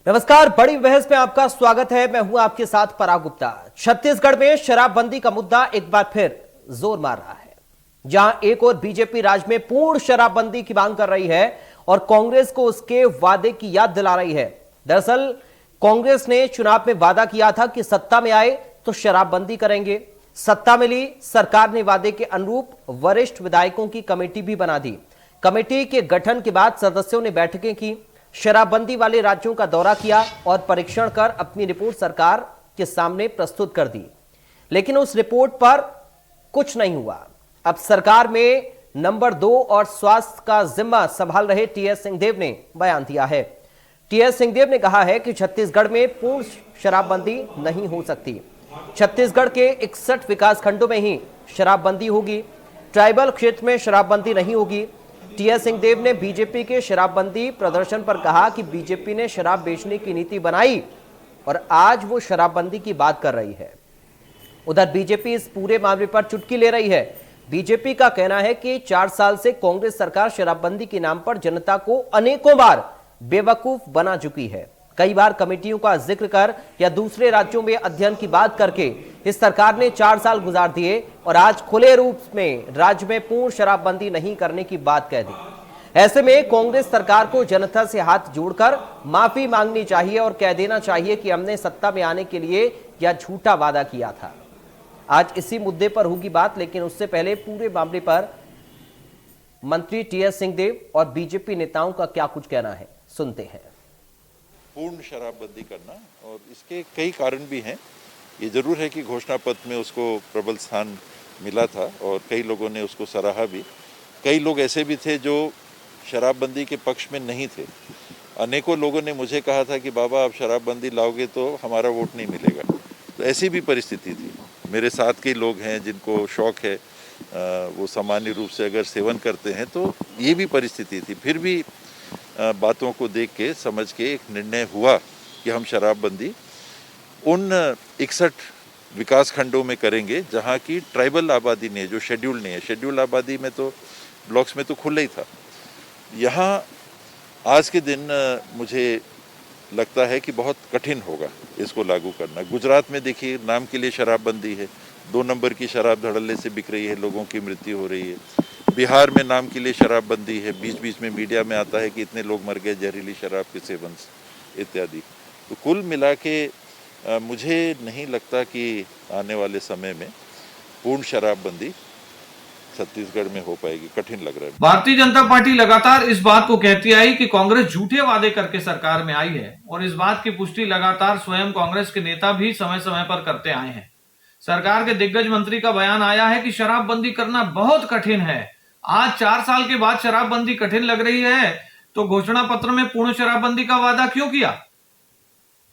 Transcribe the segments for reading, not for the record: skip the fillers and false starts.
नमस्कार, बड़ी बहस में आपका स्वागत है। मैं हूं आपके साथ पराग गुप्ता। छत्तीसगढ़ में शराबबंदी का मुद्दा एक बार फिर जोर मार रहा है। जहां एक और बीजेपी राज्य में पूर्ण शराबबंदी की मांग कर रही है और कांग्रेस को उसके वादे की याद दिला रही है। दरअसल कांग्रेस ने चुनाव में वादा किया था कि सत्ता में आए तो शराबबंदी करेंगे। सत्ता मिली, सरकार ने वादे के अनुरूप वरिष्ठ विधायकों की कमेटी भी बना दी। कमेटी के गठन के बाद सदस्यों ने बैठकें की, शराबबंदी वाले राज्यों का दौरा किया और परीक्षण कर अपनी रिपोर्ट सरकार के सामने प्रस्तुत कर दी। लेकिन उस रिपोर्ट पर कुछ नहीं हुआ। अब सरकार में नंबर 2 और स्वास्थ्य का जिम्मा संभाल रहे टीएस सिंहदेव ने बयान दिया है। टीएस सिंहदेव ने कहा है कि छत्तीसगढ़ में पूर्ण शराबबंदी नहीं हो सकती। छत्तीसगढ़ के 61 विकास खंडों में ही शराबबंदी होगी। ट्राइबल क्षेत्र में शराबबंदी नहीं होगी। टीएस सिंहदेव ने बीजेपी के शराबबंदी प्रदर्शन पर कहा कि बीजेपी ने शराब बेचने की नीति बनाई और आज वो शराबबंदी की बात कर रही है। उधर बीजेपी इस पूरे मामले पर चुटकी ले रही है। बीजेपी का कहना है कि 4 साल से कांग्रेस सरकार शराबबंदी के नाम पर जनता को अनेकों बार बेवकूफ बना चुकी है। कई बार कमेटियों का जिक्र कर या दूसरे राज्यों में अध्ययन की बात करके इस सरकार ने 4 साल गुजार दिए और आज खुले रूप में राज्य में पूर्ण शराबबंदी नहीं करने की बात कह दी। ऐसे में कांग्रेस सरकार को जनता से हाथ जोड़कर माफी मांगनी चाहिए और कह देना चाहिए कि हमने सत्ता में आने के लिए यह झूठा वादा किया था। आज इसी मुद्दे पर होगी बात, लेकिन उससे पहले पूरे मामले पर मंत्री टीएस सिंहदेव और बीजेपी नेताओं का क्या कुछ कहना है, सुनते हैं। पूर्ण शराबबंदी करना, और इसके कई कारण भी हैं। ये जरूर है कि घोषणा पत्र में उसको प्रबल स्थान मिला था और कई लोगों ने उसको सराहा भी। कई लोग ऐसे भी थे जो शराबबंदी के पक्ष में नहीं थे। अनेकों लोगों ने मुझे कहा था कि बाबा आप शराबबंदी लाओगे तो हमारा वोट नहीं मिलेगा। तो ऐसी भी परिस्थिति थी। मेरे साथ के लोग हैं जिनको शौक है, वो सामान्य रूप से अगर सेवन करते हैं, तो ये भी परिस्थिति थी। फिर भी बातों को देख के समझ के एक निर्णय हुआ कि हम शराबबंदी उन 61 विकास खंडों में करेंगे जहां की ट्राइबल आबादी नहीं है, जो शेड्यूल नहीं है। शेड्यूल आबादी में तो ब्लॉक्स में तो खुला ही था। यहाँ आज के दिन मुझे लगता है कि बहुत कठिन होगा इसको लागू करना। गुजरात में देखिए नाम के लिए शराबबंदी है, 2 नंबर की शराब धड़ल्ले से बिक रही है, लोगों की मृत्यु हो रही है। बिहार में नाम के लिए शराबबंदी है, बीच बीच में मीडिया में आता है कि इतने लोग मर गए जहरीली शराब के सेवन से इत्यादि। तो कुल मिला के मुझे नहीं लगता कि आने वाले समय में पूर्ण शराबबंदी छत्तीसगढ़ में हो पाएगी। कठिन लग रहा है। भारतीय जनता पार्टी लगातार इस बात को कहती आई कि कांग्रेस झूठे वादे करके सरकार में आई है और इस बात की पुष्टि लगातार स्वयं कांग्रेस के नेता भी समय समय पर करते आए हैं। सरकार के दिग्गज मंत्री का बयान आया है कि शराबबंदी करना बहुत कठिन है। आज 4 साल के बाद शराबबंदी कठिन लग रही है तो घोषणा पत्र में पूर्ण शराबबंदी का वादा क्यों किया?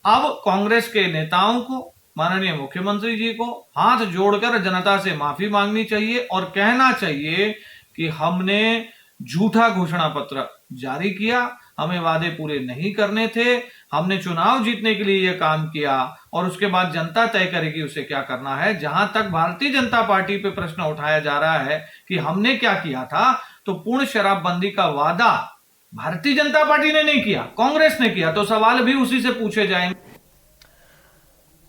अब कांग्रेस के नेताओं को, माननीय मुख्यमंत्री जी को हाथ जोड़कर जनता से माफी मांगनी चाहिए और कहना चाहिए कि हमने झूठा घोषणा पत्र जारी किया, हमें वादे पूरे नहीं करने थे, हमने चुनाव जीतने के लिए यह काम किया और उसके बाद जनता तय करेगी उसे क्या करना है। जहां तक भारतीय जनता पार्टी पे प्रश्न उठाया जा रहा है कि हमने क्या किया था, तो पूर्ण शराबबंदी का वादा भारतीय जनता पार्टी ने नहीं किया, कांग्रेस ने किया। तो सवाल भी उसी से पूछे जाएंगे।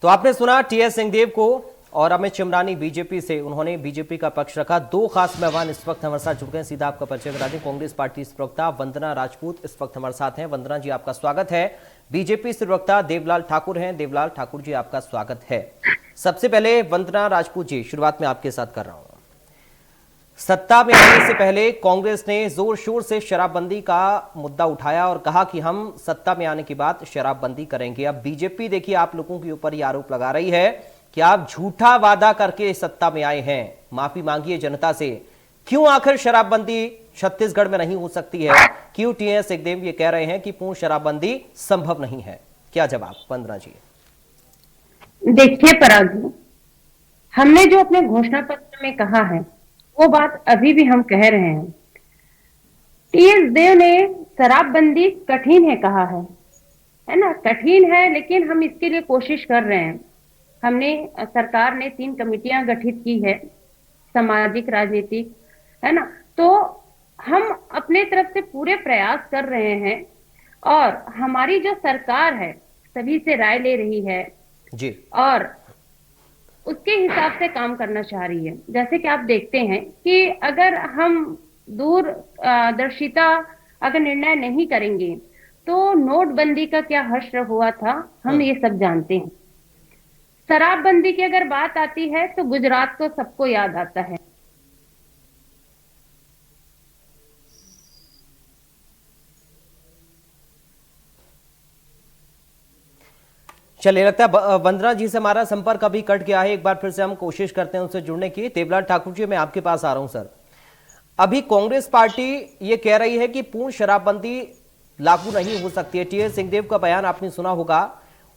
तो आपने सुना टीएस सिंहदेव को और अमित चिमरानी बीजेपी से, उन्होंने बीजेपी का पक्ष रखा। 2 खास मेहमान इस वक्त हमारे साथ जुड़ गए हैं, सीधा आपका परिचय करा दें। कांग्रेस पार्टी प्रवक्ता वंदना राजपूत इस वक्त हमारे साथ हैं। वंदना जी, आपका स्वागत है। बीजेपी से प्रवक्ता देवलाल ठाकुर हैं। देवलाल ठाकुर जी, आपका स्वागत है। सबसे पहले वंदना राजपूत जी, शुरुआत में आपके साथ कर रहा हूं। सत्ता में आने से पहले कांग्रेस ने जोर शोर से शराबबंदी का मुद्दा उठाया और कहा कि हम सत्ता में आने के बाद शराबबंदी करेंगे। अब बीजेपी देखिए आप लोगों के ऊपर यह आरोप लगा रही है कि आप झूठा वादा करके सत्ता में आए हैं। माफी मांगिए जनता से। क्यों आखिर शराबबंदी छत्तीसगढ़ में नहीं हो सकती है? क्यों टीएस सिंहदेव ये कह रहे हैं कि पूर्ण शराबबंदी संभव नहीं है? क्या जवाब वंदना जी? देखिए पराग, हमने जो अपने घोषणा पत्र में कहा है वो बात अभी भी हम कह रहे हैं। टीएस देव ने शराबबंदी कठिन है कहा है ना, कठिन है, लेकिन हम इसके लिए कोशिश कर रहे हैं। हमने, सरकार ने 3 कमेटियां गठित की है, सामाजिक, राजनीतिक, है ना। तो हम अपने तरफ से पूरे प्रयास कर रहे हैं और हमारी जो सरकार है सभी से राय ले रही है जी और उसके हिसाब से काम करना चाह रही है। जैसे कि आप देखते हैं कि अगर हम दूरदर्शिता अगर निर्णय नहीं करेंगे तो नोटबंदी का क्या हश्र हुआ था हम ये सब जानते हैं। शराबबंदी की अगर बात आती है तो गुजरात को सबको याद आता है। चलिए, लगता है वंदना जी से हमारा संपर्क अभी कट गया है। एक बार फिर से हम कोशिश करते हैं उनसे जुड़ने की। देवलाल ठाकुर जी, मैं आपके पास आ रहा हूं सर। अभी कांग्रेस पार्टी ये कह रही है कि पूर्ण शराबबंदी लागू नहीं हो सकती है। टीएस सिंहदेव का बयान आपने सुना होगा,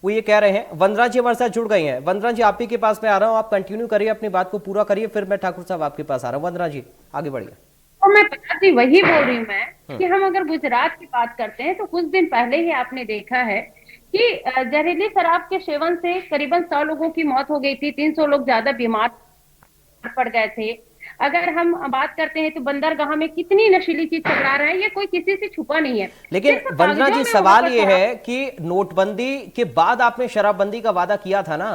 वो ये कह रहे हैं। वंदना जी हमारे साथ जुड़ गई हैं। वंदना जी, आप ही के पास मैं आ रहा हूं, आप कंटिन्यू करिए, अपनी बात को पूरा करिए, फिर मैं ठाकुर साहब आपके पास आ रहा हूं। वंदना जी आगे बढ़िए। तो मैं बताती वही बोल रही हूँ मैं कि हम अगर गुजरात की बात करते हैं तो कुछ दिन पहले ही आपने देखा है कि जहरीली शराब के सेवन से करीबन 100 लोगों की मौत हो गई थी, 300 लोग ज्यादा बीमार पड़ गए थे। अगर हम बात करते हैं तो बंदरगाह में कितनी नशीली चीज पकड़ा रहे हैं, ये कोई किसी से छुपा नहीं है। लेकिन सिर्फ वंदना जी, कागजों में सवाल वहां पर ये शराब- है कि नोटबंदी के बाद आपने शराबबंदी का वादा किया था ना,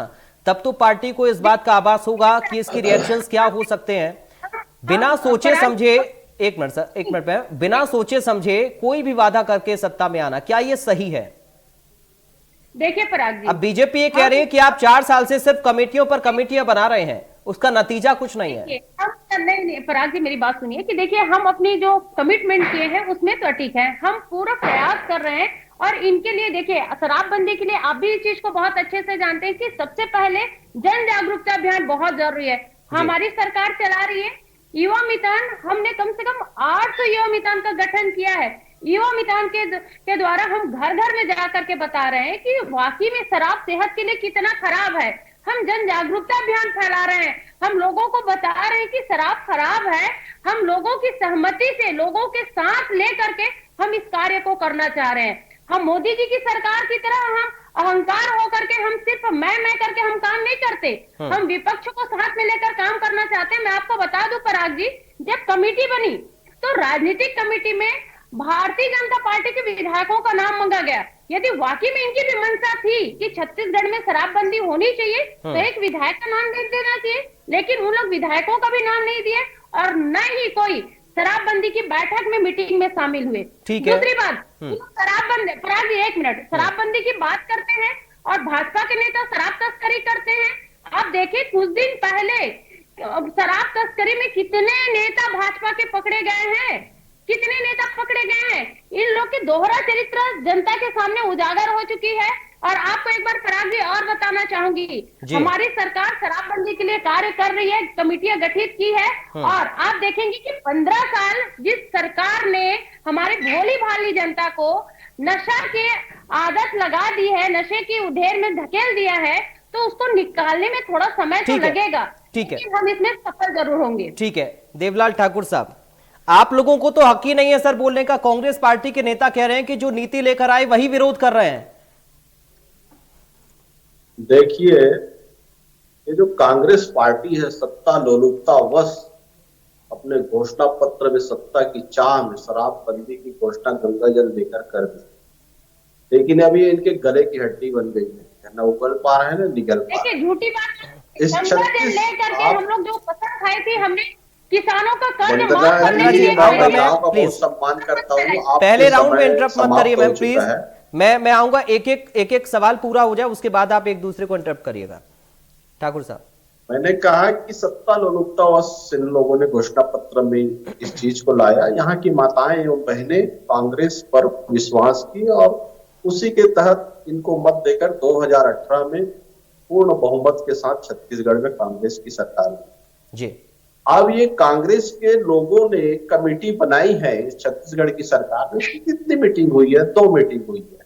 तब तो पार्टी को इस बात का आभास होगा कि इसकी रिएक्शंस क्या हो सकते हैं। बिना सोचे समझे, एक मिनट सर, एक मिनट में, बिना सोचे समझे कोई भी वादा करके सत्ता में आना, क्या ये सही है? देखिए पराग जी, अब बीजेपी ये कह रही है कि आप 4 साल से सिर्फ कमेटियों पर कमेटियां बना रहे हैं, उसका नतीजा कुछ नहीं है। हम नहीं, पराग जी मेरी बात सुनिए कि देखिए हम अपनी जो कमिटमेंट किए हैं उसमें तो ठीक है, हम पूरा प्रयास कर रहे हैं। और इनके लिए देखिए शराबबंदी के लिए आप भी इस चीज को बहुत अच्छे से जानते हैं कि सबसे पहले जन जागरूकता अभियान बहुत जरूरी है। हमारी सरकार चला रही है युवा मितान, हमने कम से कम 800 युवा मितान का गठन किया है। युवा मितान के द्वारा हम घर घर में जाकर के बता रहे हैं कि वाकई में शराब सेहत के लिए कितना खराब है। हम जन जागरूकता अभियान फैला रहे हैं, हम लोगों को बता रहे हैं कि शराब खराब है। हम लोगों की सहमति से, लोगों के साथ लेकर के हम इस कार्य को करना चाह रहे हैं। हम मोदी जी की सरकार की तरह हम अहंकार होकर के हम सिर्फ मैं करके हम काम नहीं करते, हम विपक्ष को साथ में लेकर काम करना चाहते हैं। मैं आपको बता दूं पराग जी, जब कमेटी बनी तो राजनीतिक कमेटी में भारतीय जनता पार्टी के विधायकों का नाम मांगा गया। यदि वाकई में इनकी भी मंशा थी कि छत्तीसगढ़ में शराबबंदी होनी चाहिए तो एक विधायक का नाम दे देना चाहिए, लेकिन उन लोग विधायकों का भी नाम नहीं दिए और न ही कोई शराबबंदी की बैठक में मीटिंग में शामिल हुए। ठीक है। दूसरी बात, शराबबंदी, पराग जी एक मिनट, शराबबंदी की बात करते हैं और भाजपा के नेता शराब तस्करी करते हैं। आप देखिए कुछ दिन पहले शराब तस्करी में कितने नेता भाजपा के पकड़े गए हैं, कितने नेता पकड़े गए हैं। इन लोग की दोहरा चरित्र जनता के सामने उजागर हो चुकी है। और आपको एक बार पराग जी और बताना चाहूंगी, हमारी सरकार शराबबंदी के लिए कार्य कर रही है, कमेटियां गठित की है। और आप देखेंगे कि 15 साल जिस सरकार ने हमारे भोली भाली जनता को नशा की आदत लगा दी है, नशे की उधेर में धकेल दिया है, तो उसको निकालने में थोड़ा समय तो लगेगा, ठीक है, लेकिन हम इसमें सफल जरूर होंगे। ठीक है। देवलाल ठाकुर साहब, आप लोगों को तो हक ही नहीं है सर बोलने का। कांग्रेस पार्टी के नेता कह रहे हैं कि जो नीति लेकर आए वही विरोध कर रहे हैं। देखिए, ये जो कांग्रेस पार्टी है सत्ता लोलुपता वश अपने घोषणा पत्र में सत्ता की चाह में शराबबंदी की घोषणा गंगा जल लेकर कर दी, लेकिन अभी इनके गले की हड्डी बन गई है, न उगल पा रहे हैं न निगल पा रहे। देखिए झूठी बात, इस गंगा जल 36 लेकर के आप- हम लोग जो कसम खाई थी, हमने किसानों का कर्ज वंदना माफ करने जी, के लिए मैं आऊंगा मैं, महिलाओं का प्लीज। बहुत सम्मान करता हूँ। आपके पहले राउंड में समय इंटरप्ट मत समाप्त करिए हो मैम, चुका प्लीज। है। मैं आऊंगा, एक सवाल पूरा हो जाए उसके बाद आप एक दूसरे को इंटरप्ट करिएगा। ठाकुर साहब, मैंने कहा कि सत्ता लोलुपता वश इन लोगों ने घोषणा पत्र में इस चीज को लाया। यहाँ की माताएं एवं बहनें कांग्रेस पर विश्वास की और उसी के तहत इनको मत देकर 2018 में पूर्ण बहुमत के साथ छत्तीसगढ़ में कांग्रेस की सरकार हुई। जी, अब ये कांग्रेस के लोगों ने कमेटी बनाई है छत्तीसगढ़ की सरकार में, कितनी मीटिंग हुई है? 2 मीटिंग हुई है।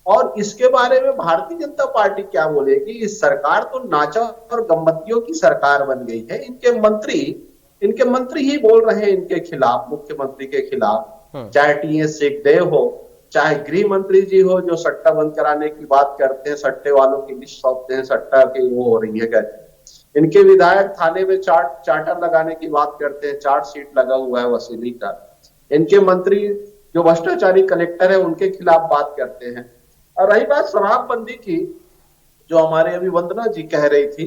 और इसके बारे में भारतीय जनता पार्टी क्या बोलेगी? इस सरकार तो नाचा और गम्मतियों की सरकार बन गई है। इनके मंत्री ही बोल रहे हैं इनके खिलाफ, मुख्यमंत्री के खिलाफ, चाहे टीएस सिंहदेव हो, चाहे गृह मंत्री जी हो जो सट्टा बंद कराने की बात करते हैं, सट्टे वालों की लिस्ट सौंपते हैं, सट्टा की वो हो रही है कहते हैं। इनके विधायक थाने में चार्टर लगाने की बात करते हैं, चार्ट शीट लगा हुआ है वसूली का। इनके मंत्री जो भ्रष्टाचारी कलेक्टर है उनके खिलाफ बात करते हैं। और रही बात शराबबंदी की, जो हमारे अभी वंदना जी कह रही थी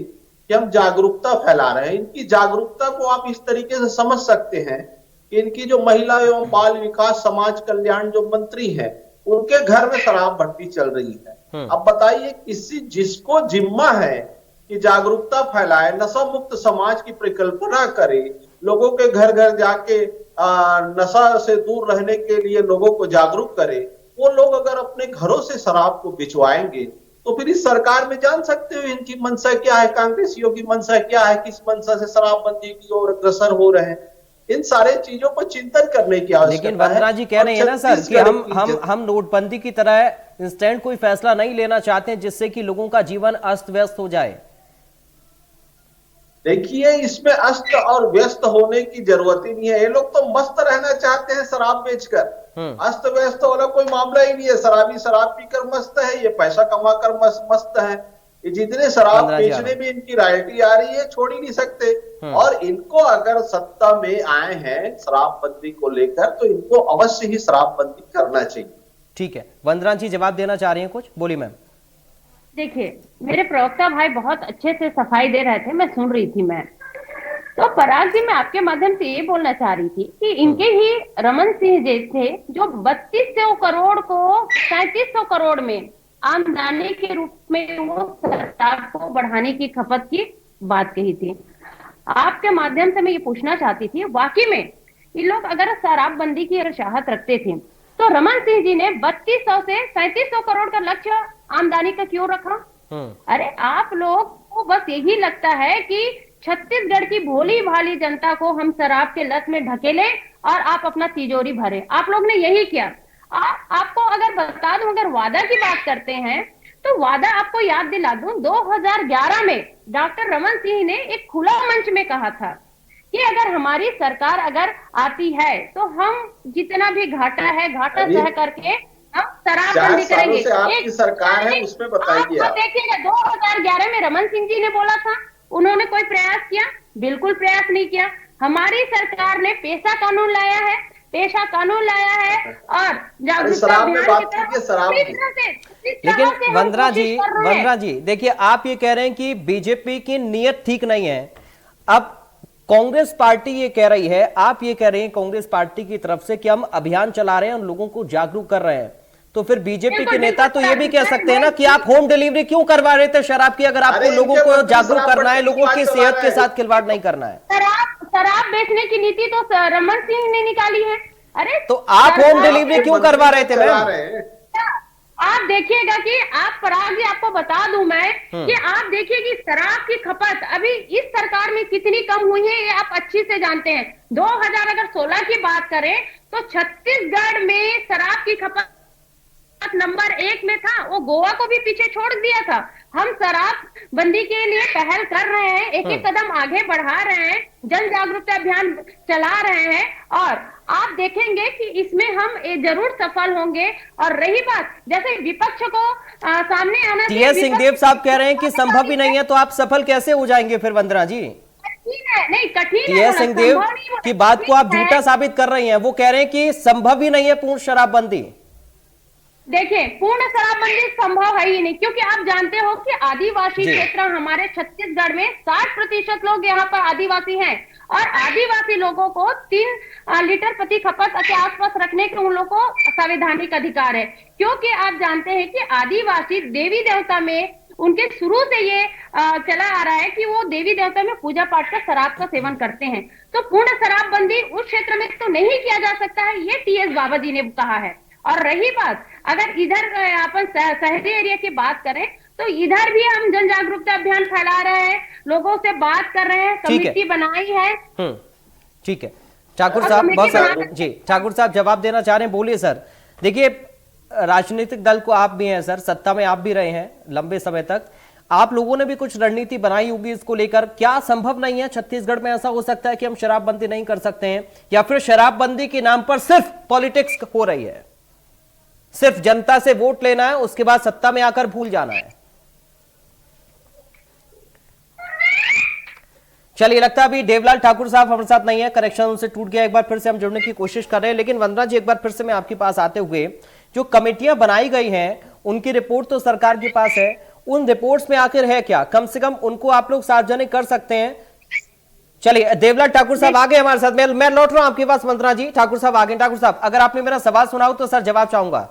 कि हम जागरूकता फैला रहे हैं, इनकी जागरूकता को आप इस तरीके से समझ सकते हैं कि इनकी जो महिला एवं बाल विकास समाज कल्याण जो मंत्री हैं, उनके घर में शराब भट्टी चल रही है। अब बताइए किसी जिसको जिम्मा है कि जागरूकता फैलाए, नशा मुक्त समाज की परिकल्पना करे, लोगों के घर घर जाके नशा से दूर रहने के लिए लोगों को जागरूक करे, वो लोग अगर अपने घरों से शराब को बिचवाएंगे तो फिर इस सरकार में जान सकते हो इनकी मंशा क्या है, कांग्रेसियों की मंशा क्या है, किस मंशा से शराबबंदी की ओर अग्रसर हो रहे हैं। इन सारे चीजों पर चिंतन करने की आवश्यकता है। लेकिन वंदना जी कह रहे हैं ना सर कि हम नोटबंदी की तरह इंस्टेंट कोई फैसला नहीं लेना चाहते हैं जिससे कि लोगों का जीवन अस्त व्यस्त हो जाए। देखिए, इसमें अस्त और व्यस्त होने की जरूरत ही नहीं है। ये लोग तो मस्त रहना चाहते हैं शराब बेचकर। अस्त व्यस्त वाला कोई मामला ही नहीं है। शराबी शराब पीकर मस्त है, ये पैसा कमाकर मस्त है। ये जितने शराब बेचने में इनकी रॉयल्टी आ रही है, छोड़ ही नहीं सकते। और इनको अगर सत्ता में आए हैं शराबबंदी को लेकर, तो इनको अवश्य ही शराबबंदी करना चाहिए। ठीक है, वंदना जी जवाब देना चाह रही हैं कुछ, बोलिए मैम। देखिए, मेरे प्रवक्ता भाई बहुत अच्छे से सफाई दे रहे थे, मैं सुन रही थी। मैं तो पराग जी, मैं आपके माध्यम से ये बोलना चाह रही थी कि इनके ही रमन सिंह जी थे जो 3200 करोड़ को 3700 करोड़ में आमदनी के रूप में वो सरकार को बढ़ाने की खपत की बात कही थी। आपके माध्यम से मैं ये पूछना चाहती थी, वाकई में ये लोग अगर शराबबंदी की अगर चाहत रखते थे तो रमन सिंह जी ने 3200 से 3700 करोड़ का लक्ष्य आमदनी का क्यों रखा? अरे आप लोग को बस यही लगता है कि छत्तीसगढ़ की भोली भाली जनता को हम शराब के लत में ढकेले और आप अपना तिजोरी भरे। आप लोग ने यही किया। आपको अगर बता दूं, अगर वादा की बात करते हैं तो वादा आपको याद दिला दूं, 2011 में डॉक्टर रमन सिंह ने एक खुला मंच में कहा था कि अगर हमारी सरकार अगर आती है तो हम जितना भी घाटा है घाटा सह करके हम शराबबंदी करेंगे। आपकी सरकार है, उसमें बताइए। आप देखिएगा 2011 में रमन सिंह जी ने बोला था, उन्होंने कोई प्रयास किया? बिल्कुल प्रयास नहीं किया। हमारी सरकार ने पेशा कानून लाया है, पेशा कानून लाया है और जागरूकता अभियान लेकिन वंदना जी देखिए, आप ये कह रहे हैं कि बीजेपी की नीयत ठीक नहीं है। अब कांग्रेस पार्टी ये कह रही है, आप ये कह रहे हैं कांग्रेस पार्टी की तरफ से कि हम अभियान चला रहे हैं और लोगों को जागरूक कर रहे हैं, तो फिर बीजेपी के नेता तो ये भी कह सकते हैं ना कि आप होम डिलीवरी क्यों करवा रहे थे शराब की, अगर आपको लोगों को जागरूक करना है, लोगों की सेहत के साथ खिलवाड़ नहीं करना है। शराब बेचने की नीति तो रमन सिंह ने निकाली है। अरे तो आप होम डिलीवरी क्यों करवा रहे थे मैम? आप देखिएगा कि आप पराग जी, आपको बता दूं मैं कि आप देखिए कि शराब की खपत अभी इस सरकार में कितनी कम हुई है, ये आप अच्छी से जानते हैं। 2016 की बात करें तो छत्तीसगढ़ में शराब की खपत नंबर 1 में था, वो गोवा को भी पीछे छोड़ दिया था। हम शराब बंदी के लिए पहल कर रहे हैं, एक एक कदम आगे बढ़ा रहे हैं, जन जागरूकता अभियान चला रहे हैं और आप देखेंगे कि इसमें हम जरूर सफल होंगे। और रही बात जैसे विपक्ष को सामने आना, टीएस सिंहदेव साहब कह रहे हैं कि संभव ही नहीं है, तो आप सफल कैसे हो जाएंगे फिर वंदना जी? नहीं, कठिन है। टीएस सिंहदेव की बात को आप झूठा साबित कर रही हैं। वो कह रहे हैं कि संभव ही नहीं है पूर्ण शराबबंदी। देखिए, पूर्ण शराबबंदी संभव है ही नहीं, क्योंकि आप जानते हो कि आदिवासी क्षेत्र हमारे छत्तीसगढ़ में 60% लोग यहाँ पर आदिवासी हैं और आदिवासी लोगों को 3 लीटर प्रति खपत के आसपास रखने के उन लोगों को संवैधानिक अधिकार है। क्योंकि आप जानते हैं कि आदिवासी देवी देवता में उनके शुरू से ये चला आ रहा है कि वो देवी देवता में पूजा पाठ का शराब का सेवन करते हैं। तो पूर्ण शराबबंदी उस क्षेत्र में तो नहीं किया जा सकता है, ये टीएस बाबा जी ने कहा है। और रही बात अगर इधर अपन शहरी एरिया की बात करें तो इधर भी हम जन जागरूकता अभियान फैला रहे हैं, लोगों से बात कर रहे हैं, कमेटी बनाई है। ठीक है, ठाकुर साहब बहुत जी, ठाकुर साहब जवाब देना चाह रहे हैं, बोलिए सर। देखिए, राजनीतिक दल को आप भी हैं सर, सत्ता में आप भी रहे हैं लंबे समय तक, आप लोगों ने भी कुछ रणनीति बनाई होगी इसको लेकर। क्या संभव नहीं है छत्तीसगढ़ में ऐसा हो सकता है कि हम शराबबंदी नहीं कर सकते हैं, या फिर शराबबंदी के नाम पर सिर्फ पॉलिटिक्स हो रही है, सिर्फ जनता से वोट लेना है, उसके बाद सत्ता में आकर भूल जाना है? चलिए, लगता है अभी देवलाल ठाकुर साहब हमारे साथ नहीं है, कनेक्शन उनसे टूट गया। एक बार फिर से हम जुड़ने की कोशिश कर रहे हैं। लेकिन वंदना जी, एक बार फिर से मैं आपके पास आते हुए, जो कमेटियां बनाई गई हैं उनकी रिपोर्ट तो सरकार के पास है, उन रिपोर्ट्स में आखिर है क्या? कम से कम उनको आप लोग सार्वजनिक कर सकते हैं। चलिए, देवलाल ठाकुर साहब आ गए हमारे साथ। मैं लौट रहा हूं आपके पास वंदना जी। ठाकुर साहब आ गए। ठाकुर साहब, अगर आपने मेरा सवाल सुना हो तो सर जवाब चाहूंगा।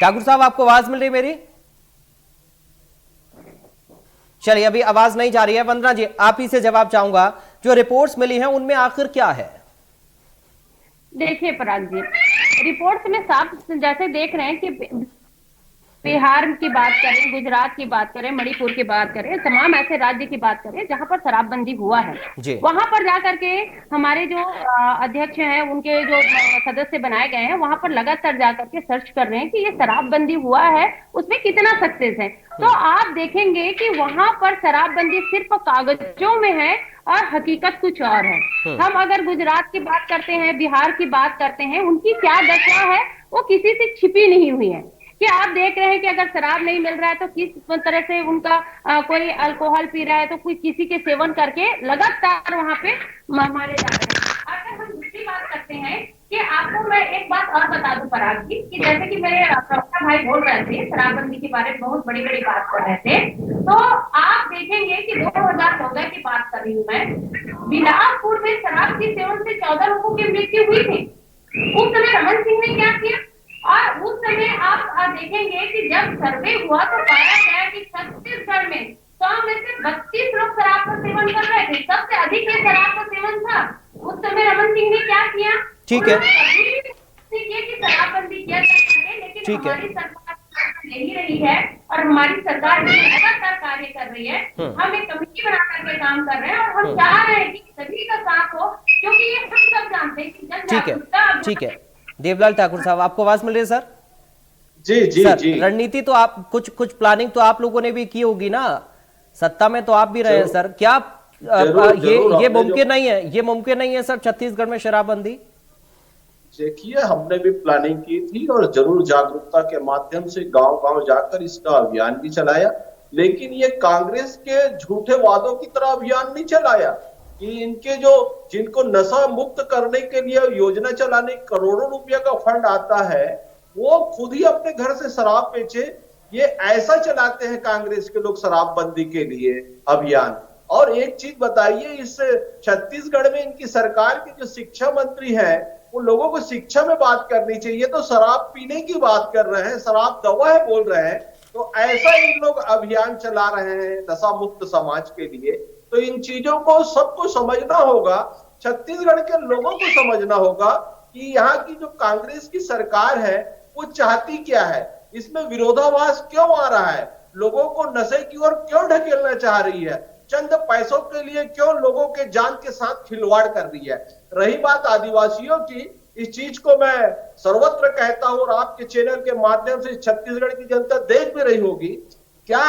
ठाकुर साहब, आपको आवाज मिल रही मेरी? चलिए, अभी आवाज नहीं जा रही है। वंदना जी, आप ही से जवाब चाहूंगा, जो रिपोर्ट्स मिली हैं उनमें आखिर क्या है? देखिए पराग जी, रिपोर्ट्स में साफ जैसे देख रहे हैं कि बिहार की बात करें, गुजरात की बात करें, मणिपुर की बात करें, तमाम ऐसे राज्य की बात करें जहां पर शराबबंदी हुआ है, वहां पर जाकर के हमारे जो अध्यक्ष हैं, उनके जो सदस्य बनाए गए हैं, वहां पर लगातार जाकर के सर्च कर रहे हैं कि ये शराबबंदी हुआ है उसमें कितना सक्सेस है। तो आप देखेंगे कि वहां पर शराबबंदी सिर्फ कागजों में है और हकीकत कुछ और है। हम अगर गुजरात की बात करते हैं, बिहार की बात करते हैं, उनकी क्या दशा है वो किसी से छिपी नहीं हुई है। कि आप देख रहे हैं कि अगर शराब नहीं मिल रहा है तो किस तरह से उनका कोई अल्कोहल पी रहा है तो कोई किसी के सेवन करके लगातार वहां पे मारे जा रहे हैं। अगर हम दूसरी बात करते हैं कि आपको मैं एक बात और बता दूं पराग जी, कि जैसे कि मेरे प्रवक्ता भाई बोल रहे थे शराबबंदी के बारे में बहुत बड़ी बड़ी बात कर रहे थे, तो आप देखेंगे कि 2014 की बात कर रही हूँ मैं, बिलासपुर में शराब के सेवन से 14 लोगों की मृत्यु हुई थी। उस समय रमन सिंह ने क्या किया, और उस समय आप देखेंगे कि जब सर्वे हुआ तो पाया गया कि छत्तीसगढ़ में 100 में से 32 लोग शराब का सेवन कर रहे थे। सबसे अधिक ये शराब का सेवन था। उस समय रमन सिंह ने क्या किया? ठीक है, कि शराबबंदी किया जा सके, लेकिन हमारी सरकार यही रही है और हमारी सरकार लगातार कार्य कर रही है। हम एक कमेटी बना करके काम कर रहे हैं और हम चाह रहे हैं कि सभी का साथ हो, क्योंकि ये हम सब जानते हैं कि जन जागरूकता। ठीक है, देवलाल ठाकुर साहब, आपको आवाज मिल रही है सर? जी जी सर, जी। रणनीति तो आप कुछ प्लानिंग तो आप लोगों ने भी की होगी ना, सत्ता में तो आप भी रहे हैं सर। क्या ये मुमकिन नहीं है, ये मुमकिन नहीं है सर छत्तीसगढ़ में शराबबंदी? देखिए, हमने भी प्लानिंग की थी और जरूर जागरूकता के माध्यम से गांव गांव जाकर इसका अभियान भी चलाया, लेकिन ये कांग्रेस के झूठे वादों की तरह अभियान नहीं चलाया कि इनके जो जिनको नशा मुक्त करने के लिए योजना चलाने करोड़ों रुपया का फंड आता है, वो खुद ही अपने घर से शराब बेचे। ये ऐसा चलाते हैं कांग्रेस के लोग शराबबंदी के लिए अभियान। और एक चीज बताइए, इस छत्तीसगढ़ में इनकी सरकार के जो शिक्षा मंत्री हैं, वो लोगों को शिक्षा में बात करनी चाहिए, तो शराब पीने की बात कर रहे हैं, शराब दवा है बोल रहे हैं। तो ऐसा इन लोग अभियान चला रहे हैं नशा मुक्त समाज के लिए। तो इन चीजों को सबको समझना होगा, छत्तीसगढ़ के लोगों को समझना होगा कि यहाँ की जो कांग्रेस की सरकार है वो चाहती क्या है, इसमें विरोधाभास क्यों आ रहा है, लोगों को नशे की ओर क्यों ढकेलना चाह रही है, चंद पैसों के लिए क्यों लोगों के जान के साथ खिलवाड़ कर रही है। रही बात आदिवासियों की, इस चीज को मैं सर्वत्र कहता हूं और आपके चैनल के माध्यम से छत्तीसगढ़ की जनता देख भी रही होगी, क्या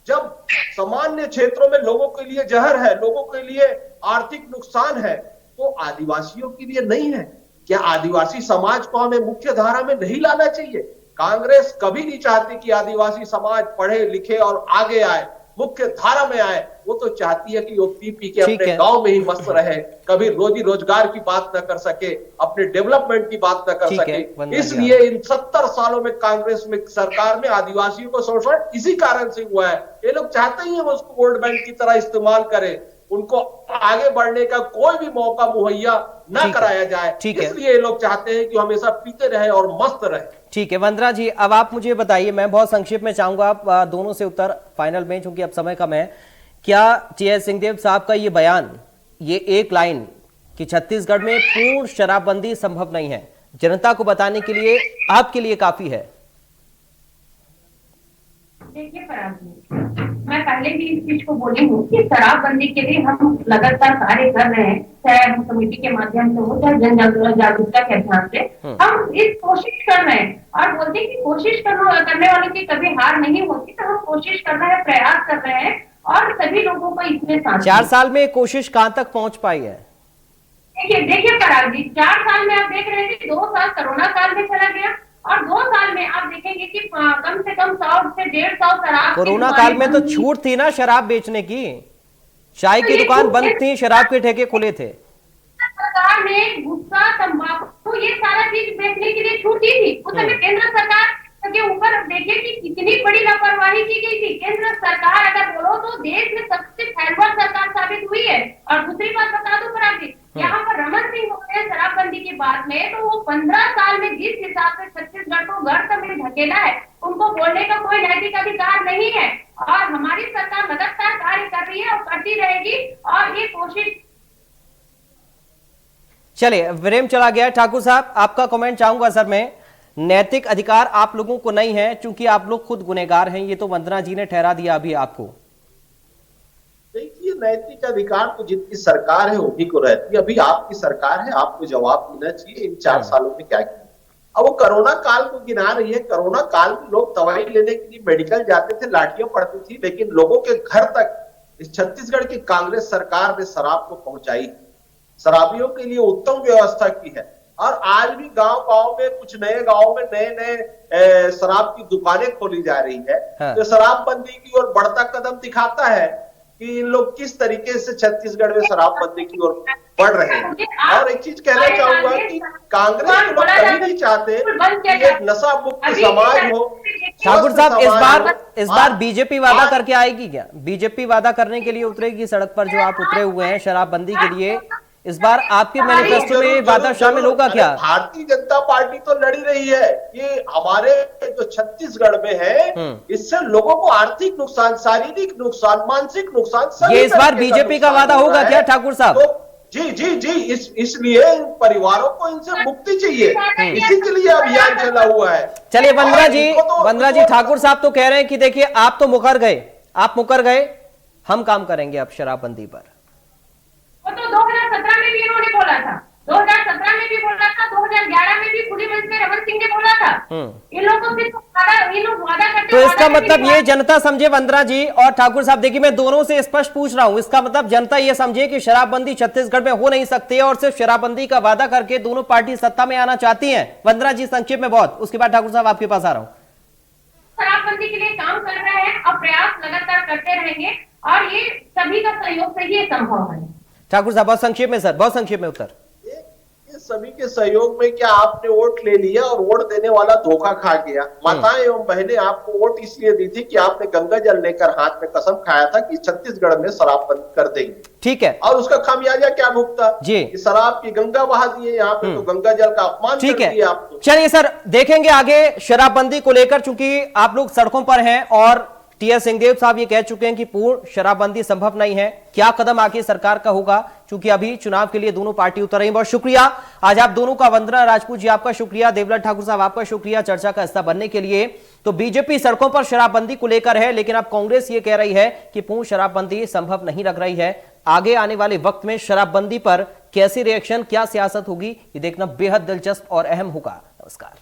जब सामान्य क्षेत्रों में लोगों के लिए जहर है, लोगों के लिए आर्थिक नुकसान है, तो आदिवासियों के लिए नहीं है? क्या आदिवासी समाज को हमें मुख्य धारा में नहीं लाना चाहिए? कांग्रेस कभी नहीं चाहती कि आदिवासी समाज पढ़े लिखे और आगे आए, मुख्य धारा में आए। वो तो चाहती है कि वो पी के अपने गांव में ही मस्त रहे, कभी रोजी रोजगार की बात न कर सके, अपने डेवलपमेंट की बात न कर सके। इसलिए इन 70 सालों में कांग्रेस में सरकार में आदिवासियों को शोषण इसी कारण से हुआ है। ये लोग चाहते ही है उसको वोट बैंक की तरह इस्तेमाल करें, उनको आगे बढ़ने का कोई भी मौका मुहैया न कराया जाए। इसलिए ये लोग चाहते हैं कि हमेशा पीते रहे और मस्त रहे। ठीक है वंदना जी, अब आप मुझे बताइए, मैं बहुत संक्षिप्त में चाहूंगा आप दोनों से उत्तर फाइनल में, चूंकि अब समय कम है। क्या टीएस सिंहदेव साहब का ये बयान, ये एक लाइन कि छत्तीसगढ़ में पूर्ण शराबबंदी संभव नहीं है, जनता को बताने के लिए आपके लिए काफी है? देखिए पराग जी, मैं पहले भी इस चीज को बोली हूँ कि शराबबंदी के लिए हम लगातार कार्य कर रहे हैं, चाहे हम कमेटी के माध्यम से हो, चाहे जन जागरूकता के अभियान से। हम इस कोशिश कर रहे हैं और बोलते हैं कि कोशिश करने वालों की कभी हार नहीं होती, तो हम कोशिश कर रहे हैं, प्रयास कर रहे हैं और सभी लोगों को इसमें साथ। 4 साल में कोशिश कहां तक पहुंच पाई है? देखिए पराग जी, 4 साल में आप देख रहे हैं कि 2 साल कोरोना काल में चला गया, और 2 साल में आप देखेंगे कि कम से कम 100 से 150 शराब की कोरोना दुकानें काल में तो बंद हुई। छूट थी ना शराब बेचने की, चाय तो की ये दुकान छूट बंद है। थी, शराब के ठेके खुले थे। सरकार ने गुटखा, तंबाकू ये सारा चीज बेचने के लिए छूट दी थी। उस समय केंद्र सरकार के ऊपर देखिए कि कितनी बड़ी लापरवाही की गई थी। केंद्र सरकार अगर बोलो तो देश में सबसे फैलवार सरकार साबित हुई है। और दूसरी बात बता दूं पराग जी, यहाँ पर रमन सिंह बोले शराबबंदी की बात में, तो वो 15 साल में जिस हिसाब से छत्तीसगढ़ को गर्त में धकेला है, उनको बोलने का कोई नैतिक अधिकार नहीं है। और हमारी सरकार लगातार कार्य कर रही है और करती रहेगी। और ये कोशिश चलिए, विरेम चला गया। ठाकुर साहब, आपका कमेंट चाहूंगा सर मैं। नैतिक अधिकार आप लोगों को नहीं है क्योंकि आप लोग खुद गुनहगार हैं, ये तो वंदना जी ने ठहरा दिया अभी आपको। देखिए, नैतिक अधिकार तो जिनकी सरकार है उन्हीं को रहती है। अभी आपकी सरकार है, आपको जवाब देना चाहिए इन 4 सालों में क्या किया। अब वो कोरोना काल को गिना रही है। कोरोना काल में लोग दवाई लेने के लिए मेडिकल जाते थे, लाठियां पड़ती थी, लेकिन लोगों के घर तक इस छत्तीसगढ़ की कांग्रेस सरकार ने शराब को पहुंचाई। शराबियों के लिए उत्तम व्यवस्था की है। और आज भी गांव-गांव में, कुछ नए गांव में नए शराब की दुकानें खोली जा रही है। हाँ। तो शराबबंदी की ओर बढ़ता कदम दिखाता है कि इन लोग किस तरीके से छत्तीसगढ़ में शराबबंदी की ओर बढ़ रहे हैं। और एक चीज कहना चाहूंगा कि कांग्रेस के लोग कभी नहीं चाहते कि एक नशा मुक्त समाज हो। ठाकुर साहब, इस बार आज- बीजेपी वादा करके आएगी क्या? बीजेपी वादा करने के लिए उतरेगी सड़क पर, जो आप उतरे हुए हैं शराबबंदी के लिए? इस बार आपके मैनिफेस्टो में वादा शामिल होगा क्या? भारतीय जनता पार्टी तो लड़ी रही है कि हमारे जो छत्तीसगढ़ में है, इससे लोगों को आर्थिक नुकसान, शारीरिक नुकसान, मानसिक नुकसान, सभी ये इस बार तरीके का बीजेपी का नुकसान वादा हो होगा रहा क्या है। ठाकुर साहब? तो जी, इसलिए इन परिवारों को इनसे मुक्ति चाहिए, इसी के लिए अभियान चला हुआ है। चलिए वंदना और जी, इनको तो- वंदना जी, ठाकुर साहब तो कह रहे हैं कि देखिए आप तो मुकर गए, आप मुकर गए, हम काम करेंगे अब शराबबंदी पर। वो तो 2017 में भी इन्होंने बोला था, 2017 में भी बोला था, 2011 में भी खुली मंच में रमन सिंह ने बोला था। इन लोगों से ये लोग वादा करते तो इसका वादा मतलब करते ये जनता समझे, वंदना जी और ठाकुर साहब, देखिए मैं दोनों से स्पष्ट पूछ रहा हूं, इसका मतलब जनता ये समझे कि शराबबंदी छत्तीसगढ़ में हो नहीं सकती है और सिर्फ शराबबंदी का वादा करके दोनों पार्टी सत्ता में आना चाहती हैं। वंदना जी संक्षेप में बहुत, उसके बाद ठाकुर साहब आपके पास आ रहा हूं। शराबबंदी के लिए काम कर रहे हैं और प्रयास लगातार करते रहेंगे और ये सभी का सहयोग से ही संभव है। ठाकुर साहब बहुत संक्षेप में सर, बहुत संक्षेप में उत्तर। ये सभी के सहयोग में क्या आपने वोट ले लिया और वोट देने वाला धोखा खा गया। माताएं एवं बहनें आपको वोट इसलिए दी थी कि आपने गंगा जल लेकर हाथ में कसम खाया था कि छत्तीसगढ़ में शराब बंद कर देंगे। ठीक है, और उसका खामियाजा क्या भुगता जी। कि शराब की गंगा बहा दिए, यहाँ पे तो गंगा जल का अपमान ठीक कर है, दिया आप तो। चलिए सर, देखेंगे आगे शराबबंदी को लेकर, चूंकि आप लोग सड़कों पर हैं और टी.एस. सिंहदेव साहब ये कह चुके हैं कि पूर्ण शराबबंदी संभव नहीं है। क्या कदम आगे सरकार का होगा, क्योंकि अभी चुनाव के लिए दोनों पार्टी उतर रही हैं। बहुत शुक्रिया आज आप दोनों का। वंदना राजपूत जी आपका शुक्रिया, देवलत ठाकुर साहब आपका शुक्रिया चर्चा का हिस्सा बनने के लिए। तो बीजेपी सड़कों पर शराबबंदी को लेकर है, लेकिन अब कांग्रेस ये कह रही है कि पूर्ण शराबबंदी संभव नहीं लग रही है। आगे आने वाले वक्त में शराबबंदी पर कैसे रिएक्शन, क्या सियासत होगी, ये देखना बेहद दिलचस्प और अहम होगा। नमस्कार।